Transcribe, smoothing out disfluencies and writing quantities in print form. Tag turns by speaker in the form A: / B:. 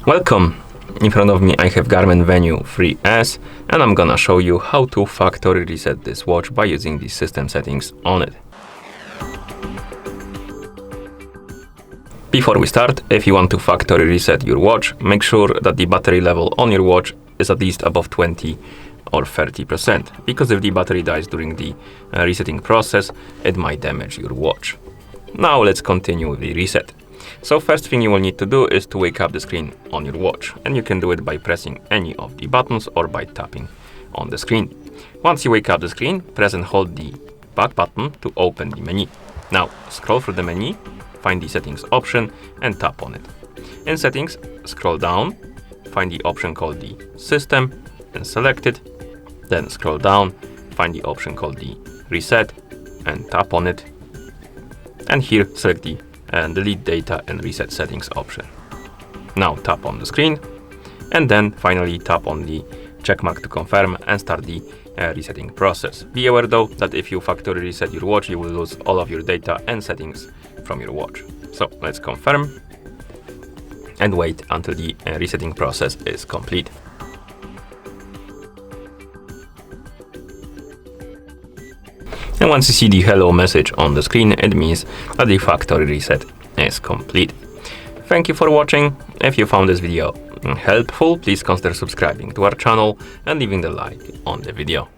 A: Welcome! In front of me I have GARMIN Venu 3S and I'm gonna show you how to factory reset this watch by using the system settings on it. Before we start, if you want to factory reset your watch, make sure that the battery level on your watch is at least above 20 or 30%, because if the battery dies during the resetting process, it might damage your watch. Now let's continue with the reset. So first thing you will need to do is to wake up the screen on your watch, and you can do it by pressing any of the buttons or by tapping on the screen. Once you wake up the screen, press and hold the back button to open the menu. Now scroll through the menu, find the settings option and tap on it. In settings, scroll down, find the option called the system and select it. Then scroll down, find the option called the reset and tap on it. And here select the delete data and reset settings option. Now tap on the screen and then finally tap on the check mark to confirm and start the resetting process. Be aware though that if you factory reset your watch, you will lose all of your data and settings from your watch. So let's confirm and wait until the resetting process is complete. And once you see the hello message on the screen, it means that the factory reset is complete. Thank you for watching. If you found this video helpful, please consider subscribing to our channel and leaving the like on the video.